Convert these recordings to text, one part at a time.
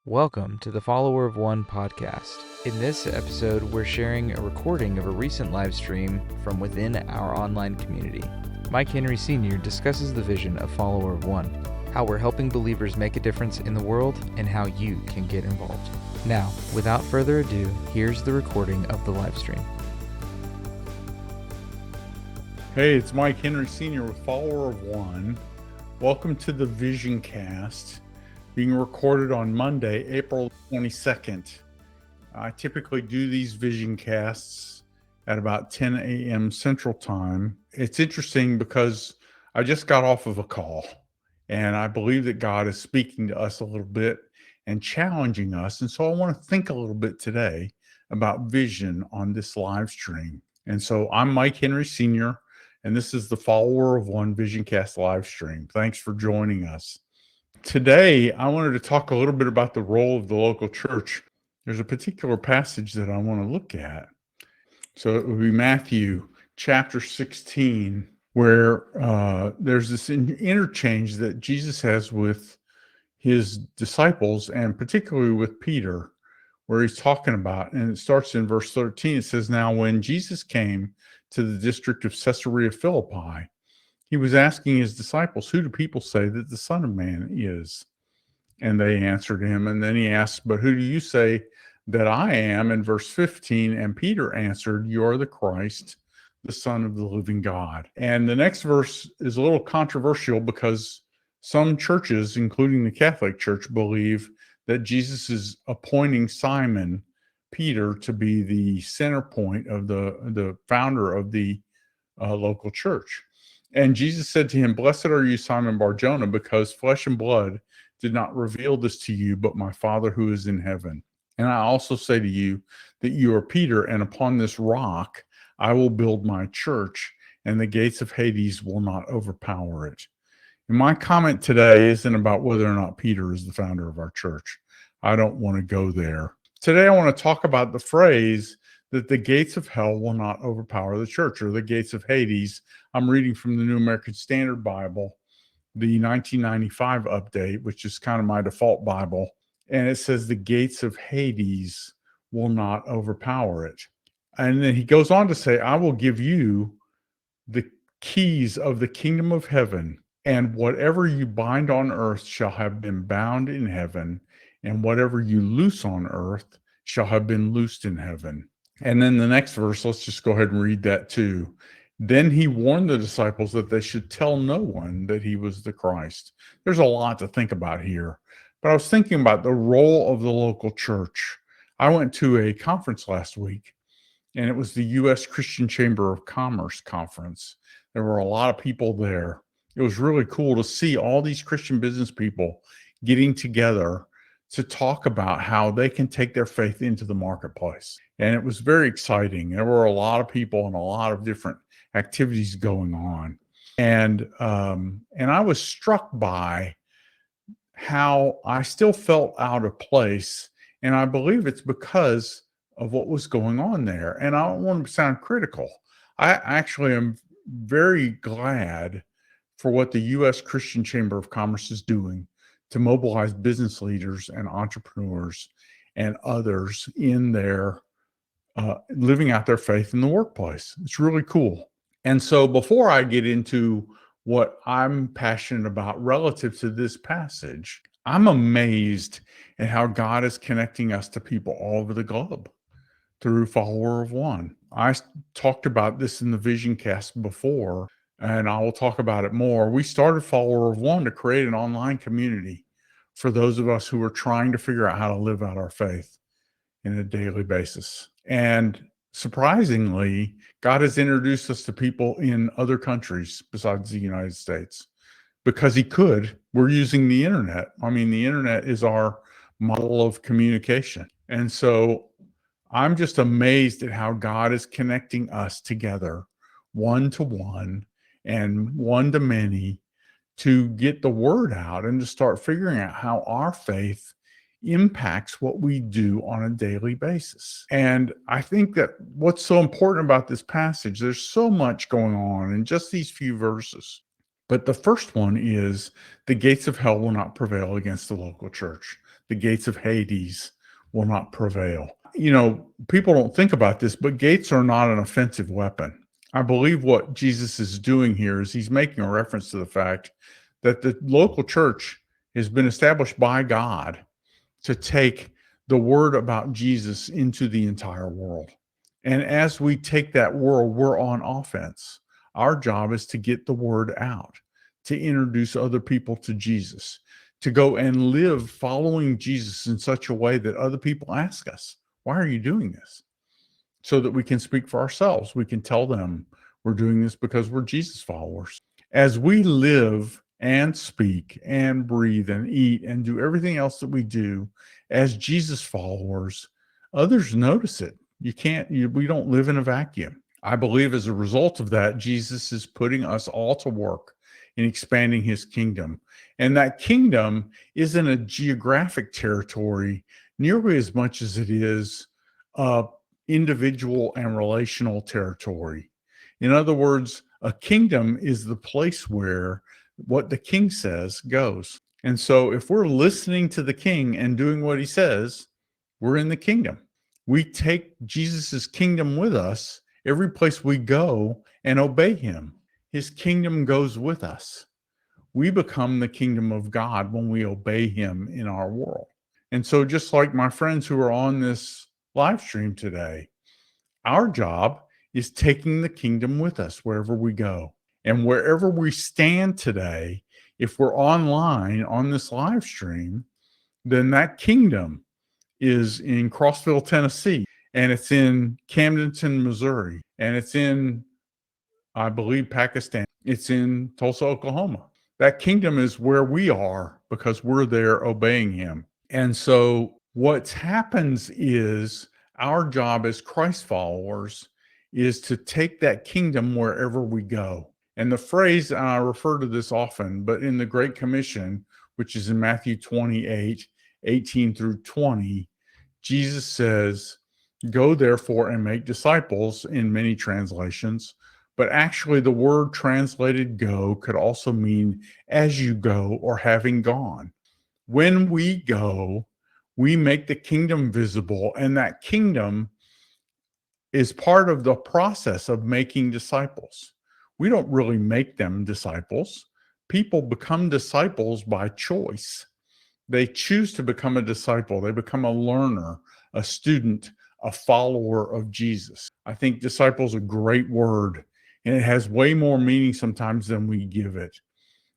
Welcome to the Follower of One podcast. In this episode, we're sharing a recording of a recent live stream from within our online community. Mike Henry Sr. discusses the vision of Follower of One, how we're helping believers make a difference in the world, and how you can get involved. Now, without further ado, here's the recording of the live stream. Hey, it's Mike Henry Sr. with Follower of One. Welcome to the Vision Cast, being recorded on Monday, April 22nd. I typically do these Vision Casts at about 10 a.m. Central Time. It's interesting because I just got off of a call, and I believe that God is speaking to us a little bit and challenging us. And so I want to think a little bit today about vision on this live stream. And so I'm Mike Henry Sr., and this is the Follower of One Vision Cast live stream. Thanks for joining us. Today, I wanted to talk a little bit about the role of the local church. There's a particular passage that I want to look at. So it would be Matthew chapter 16, where there's this interchange that Jesus has with his disciples, and particularly with Peter, where he's talking about, and it starts in verse 13. It says, "Now when Jesus came to the district of Caesarea Philippi, he was asking his disciples, 'Who do people say that the Son of Man is?' And they answered him. And then he asked, 'But who do you say that I am?' In verse 15, and Peter answered, 'You are the Christ, the Son of the living God.'" And the next verse is a little controversial because some churches, including the Catholic Church, believe that Jesus is appointing Simon Peter to be the center point of the founder of the local church. And Jesus said to him, "Blessed are you, Simon Bar-Jonah, because flesh and blood did not reveal this to you, but my Father who is in heaven. And I also say to you that you are Peter, and upon this rock I will build my church, and the gates of Hades will not overpower it." And my comment today isn't about whether or not Peter is the founder of our church. I don't want to go there. Today, I want to talk about the phrase that the gates of hell will not overpower the church, or the gates of Hades. I'm reading from the New American Standard Bible, the 1995 update, which is kind of my default Bible. And it says the gates of Hades will not overpower it. And then he goes on to say, "I will give you the keys of the kingdom of heaven, and whatever you bind on earth shall have been bound in heaven, and whatever you loose on earth shall have been loosed in heaven." And then the next verse, let's just go ahead and read that too. "Then he warned the disciples that they should tell no one that he was the Christ." There's a lot to think about here, but I was thinking about the role of the local church. I went to a conference last week, and it was the U.S. Christian Chamber of Commerce conference. There were a lot of people there. It was really cool to see all these Christian business people getting together to talk about how they can take their faith into the marketplace. And it was very exciting. There were a lot of people and a lot of different activities going on. And I was struck by how I still felt out of place. And I believe it's because of what was going on there. And I don't want to sound critical. I actually am very glad for what the U.S. Christian Chamber of Commerce is doing to mobilize business leaders and entrepreneurs and others in their living out their faith in the workplace. It's really cool. And so before I get into what I'm passionate about relative to this passage, I'm amazed at how God is connecting us to people all over the globe through Follower of One. I talked about this in the Vision Cast before, and I will talk about it more. We started Follower of One to create an online community for those of us who are trying to figure out how to live out our faith in a daily basis. And surprisingly, God has introduced us to people in other countries besides the United States because he could. We're using the internet. I mean, the internet is our model of communication. And so I'm just amazed at how God is connecting us together, one to one and one to many, to get the word out and to start figuring out how our faith impacts what we do on a daily basis. And I think that what's so important about this passage, there's so much going on in just these few verses. But the first one is the gates of hell will not prevail against the local church. The gates of Hades will not prevail. People don't think about this, but gates are not an offensive weapon. I believe what Jesus is doing here is he's making a reference to the fact that the local church has been established by God to take the word about Jesus into the entire world. And as we take that world, we're on offense. Our job is to get the word out, to introduce other people to Jesus, to go and live following Jesus in such a way that other people ask us, why are you doing this? So that we can speak for ourselves. We can tell them we're doing this because we're Jesus followers. As we live and speak and breathe and eat and do everything else that we do as Jesus followers, others notice it. We don't live in a vacuum. I believe as a result of that, Jesus is putting us all to work in expanding his kingdom. And that kingdom isn't a geographic territory nearly as much as it is individual and relational territory. In other words, a kingdom is the place where what the king says goes. And so if we're listening to the king and doing what he says, we're in the kingdom. We take Jesus's kingdom with us every place we go and obey him. His kingdom goes with us. We become the kingdom of God when we obey him in our world. And so just like my friends who are on this live stream today, our job is taking the kingdom with us wherever we go. And wherever we stand today, if we're online on this live stream, then that kingdom is in Crossville, Tennessee, and it's in Camdenton, Missouri, and it's in, I believe, Pakistan. It's in Tulsa, Oklahoma. That kingdom is where we are because we're there obeying him. And so what happens is our job as Christ followers is to take that kingdom wherever we go. And the phrase, and I refer to this often, but in the Great Commission, which is in Matthew 28, 18 through 20, Jesus says, go therefore and make disciples in many translations. But actually the word translated go could also mean as you go or having gone. When we go, we make the kingdom visible, and that kingdom is part of the process of making disciples. We don't really make them disciples. People become disciples by choice. They choose to become a disciple. They become a learner, a student, a follower of Jesus. I think disciple is a great word, and it has way more meaning sometimes than we give it.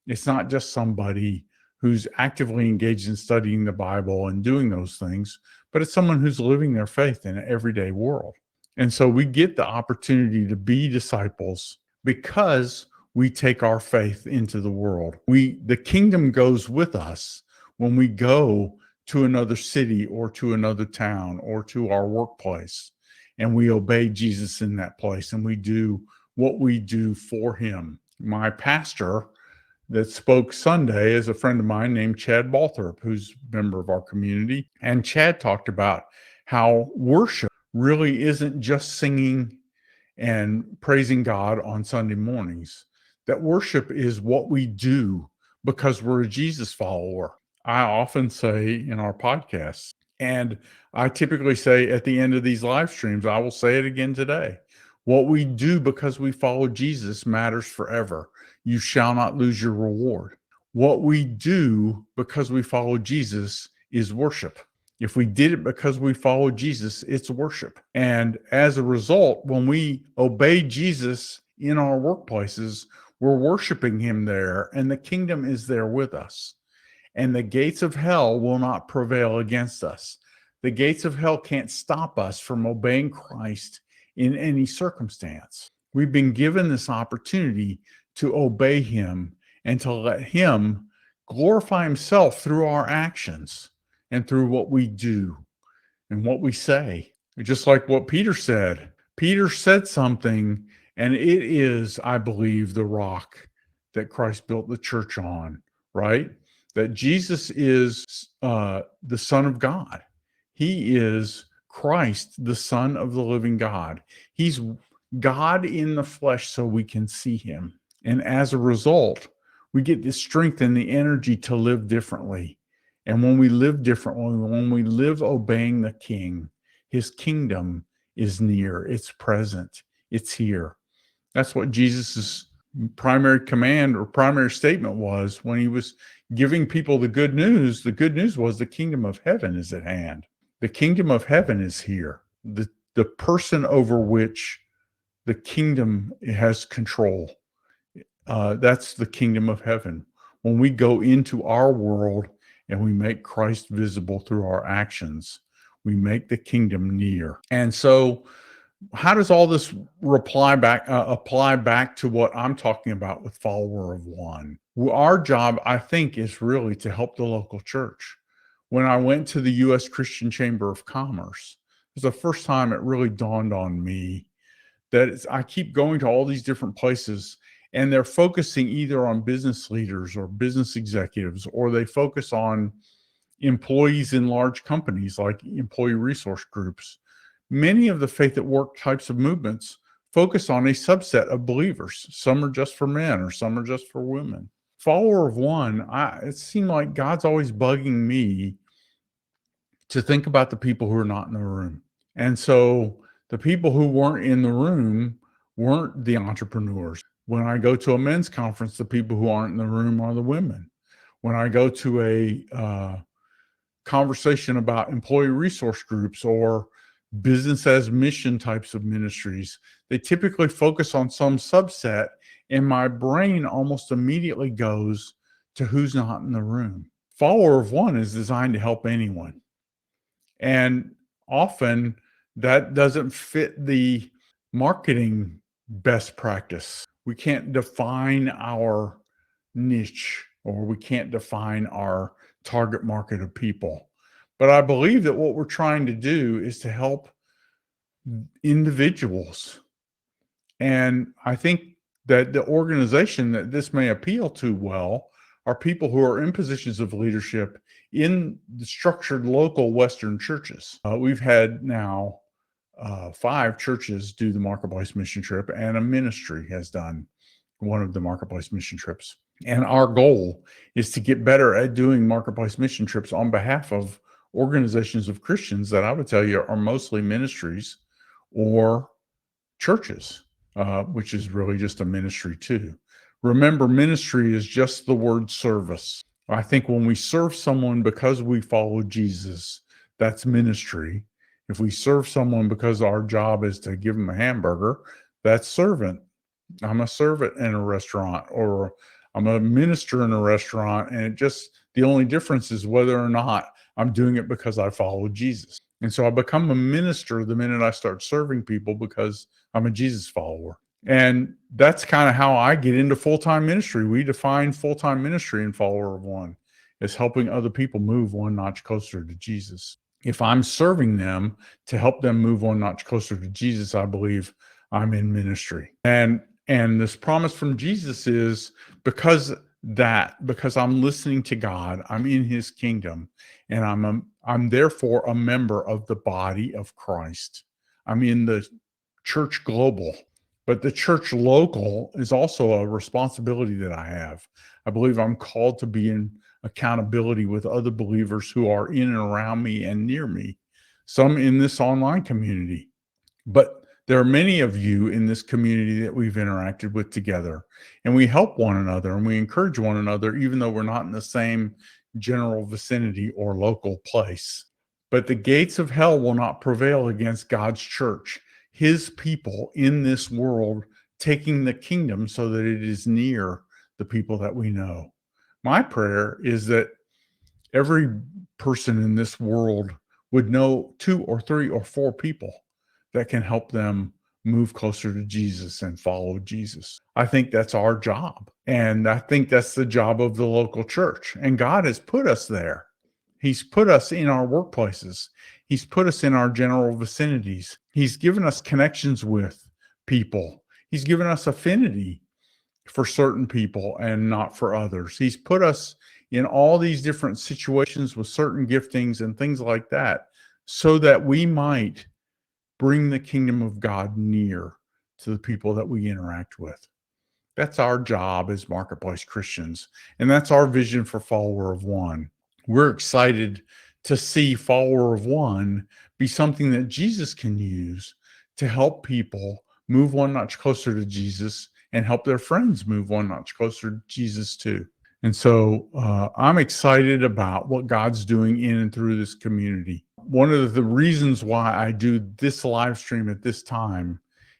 It's not just somebody who's actively engaged in studying the Bible and doing those things, but it's someone who's living their faith in an everyday world. And so we get the opportunity to be disciples because we take our faith into the world. The kingdom goes with us when we go to another city or to another town or to our workplace, and we obey Jesus in that place, and we do what we do for him. My pastor that spoke Sunday is a friend of mine named Chad Balthrop, who's a member of our community. And Chad talked about how worship really isn't just singing and praising God on Sunday mornings, that worship is what we do because we're a Jesus follower. I often say in our podcasts, and I typically say at the end of these live streams, I will say it again today. What we do because we follow Jesus matters forever. You shall not lose your reward. What we do because we follow Jesus is worship. If we did it because we follow Jesus, it's worship. And as a result, when we obey Jesus in our workplaces, we're worshiping him there, and the kingdom is there with us. And the gates of hell will not prevail against us. The gates of hell can't stop us from obeying Christ in any circumstance. We've been given this opportunity to obey him and to let him glorify himself through our actions and through what we do and what we say. Just like what Peter said. Peter said something, and it is, I believe, the rock that Christ built the church on, right? That Jesus is the Son of God. He is Christ, the Son of the living God. He's God in the flesh so we can see him. And as a result, we get the strength and the energy to live differently And when we live differently, when we live obeying the King, his kingdom is near, it's present, it's here. That's what Jesus's primary command or primary statement was when he was giving people the good news. The good news was the kingdom of heaven is at hand. The kingdom of heaven is here. The person over which the kingdom has control. That's the kingdom of heaven. When we go into our world and we make Christ visible through our actions, we make the kingdom near. And so, how does all this apply back to what I'm talking about with follower of one? Well, our job, I think, is really to help the local church. When I went to the U.S. Christian Chamber of Commerce, it was the first time it really dawned on me that I keep going to all these different places and they're focusing either on business leaders or business executives, or they focus on employees in large companies like employee resource groups. Many of the faith at work types of movements focus on a subset of believers. Some are just for men or some are just for women. Follower of one, it seemed like God's always bugging me to think about the people who are not in the room. And so the people who weren't in the room weren't the entrepreneurs. When I go to a men's conference, the people who aren't in the room are the women. When I go to a conversation about employee resource groups or business as mission types of ministries, they typically focus on some subset, and my brain almost immediately goes to who's not in the room. Follower of one is designed to help anyone. And often that doesn't fit the marketing best practice. We can't define our niche or we can't define our target market of people. But I believe that what we're trying to do is to help individuals. And I think that the organization that this may appeal to well are people who are in positions of leadership in the structured local Western churches. We've had now 5 churches do the Marketplace mission trip, and a ministry has done one of the Marketplace mission trips. And our goal is to get better at doing Marketplace mission trips on behalf of organizations of Christians that I would tell you are mostly ministries or churches, which is really just a ministry too. Remember, ministry is just the word service. I think when we serve someone because we follow Jesus, that's ministry. If we serve someone because our job is to give them a hamburger, that's servant. I'm a servant in a restaurant, or I'm a minister in a restaurant. And the only difference is whether or not I'm doing it because I follow Jesus. And so I become a minister the minute I start serving people because I'm a Jesus follower. And that's kind of how I get into full-time ministry. We define full-time ministry in Follower of One as helping other people move one notch closer to Jesus. If I'm serving them to help them move one notch closer to Jesus, I believe I'm in ministry. And this promise from Jesus is because I'm listening to God, I'm in his kingdom, and I'm therefore a member of the body of Christ. I'm in the church global, but the church local is also a responsibility that I have. I believe I'm called to be in accountability with other believers who are in and around me and near me, some in this online community. But there are many of you in this community that we've interacted with together, and we help one another and we encourage one another, even though we're not in the same general vicinity or local place. But the gates of hell will not prevail against God's church, his people in this world, taking the kingdom so that it is near the people that we know. My prayer is that every person in this world would know 2 or 3 or 4 people that can help them move closer to Jesus and follow Jesus. I think that's our job. And I think that's the job of the local church. And God has put us there. He's put us in our workplaces. He's put us in our general vicinities. He's given us connections with people. He's given us affinity for certain people and not for others. He's put us in all these different situations with certain giftings and things like that so that we might bring the kingdom of God near to the people that we interact with. That's our job as Marketplace Christians. And that's our vision for Follower of One. We're excited to see Follower of One be something that Jesus can use to help people move one notch closer to Jesus and help their friends move one notch closer to Jesus too. And so I'm excited about what God's doing in and through this community. One of the reasons why I do this live stream at this time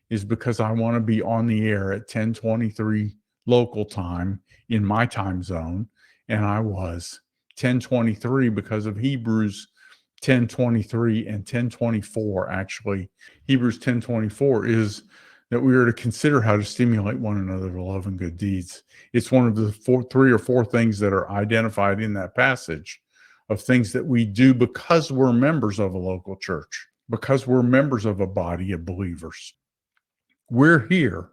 is because I want to be on the air at 10:23 local time in my time zone. And I was 10:23 because of Hebrews 10:23 and 10:24. Actually, Hebrews 10:24 is that we are to consider how to stimulate one another to love and good deeds. It's one of the three or four things that are identified in that passage of things that we do because we're members of a local church, because we're members of a body of believers. We're here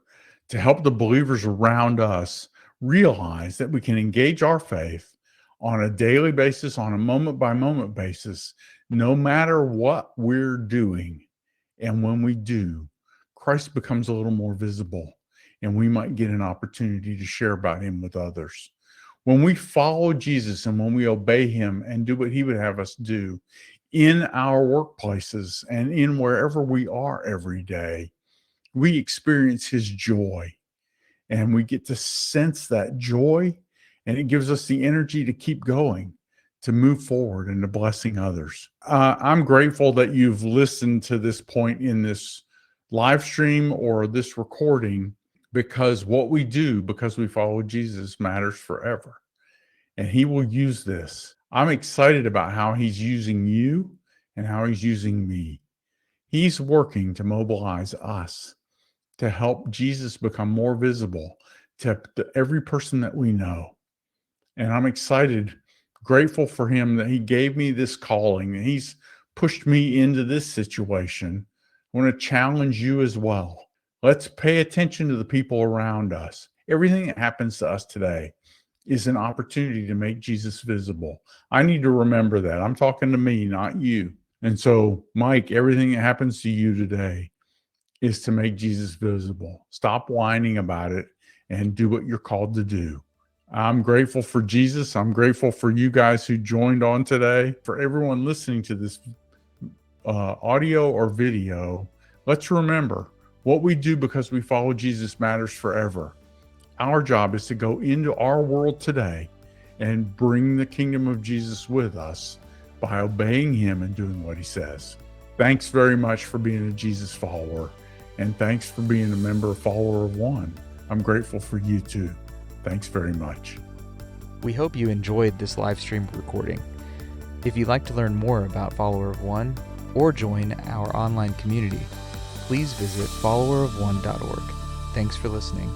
to help the believers around us realize that we can engage our faith on a daily basis, on a moment by moment basis, no matter what we're doing. And when we do, Christ becomes a little more visible, and we might get an opportunity to share about him with others. When we follow Jesus and when we obey him and do what he would have us do in our workplaces and in wherever we are every day, we experience his joy, and we get to sense that joy, and it gives us the energy to keep going, to move forward and to blessing others. I'm grateful that you've listened to this point in this live stream or this recording, because what we do because we follow Jesus matters forever, and he will use this. I'm excited about how he's using you and how he's using me. He's working to mobilize us to help Jesus become more visible to every person that we know. And I'm excited, grateful for him that he gave me this calling, and he's pushed me into this situation. I want to challenge you as well. Let's pay attention to the people around us. Everything that happens to us today is an opportunity to make Jesus visible. I need to remember that. I'm talking to me, not you. And so, Mike, everything that happens to you today is to make Jesus visible. Stop whining about it and do what you're called to do. I'm grateful for Jesus. I'm grateful for you guys who joined on today. For everyone listening to this audio or video, let's remember what we do because we follow Jesus matters forever. Our job is to go into our world today and bring the kingdom of Jesus with us by obeying him and doing what he says. Thanks very much for being a Jesus follower, and thanks for being a member, follower of One. I'm grateful for you too. Thanks very much. We hope you enjoyed this live stream recording. If you'd like to learn more about Follower of One or join our online community, please visit followerofone.org. Thanks for listening.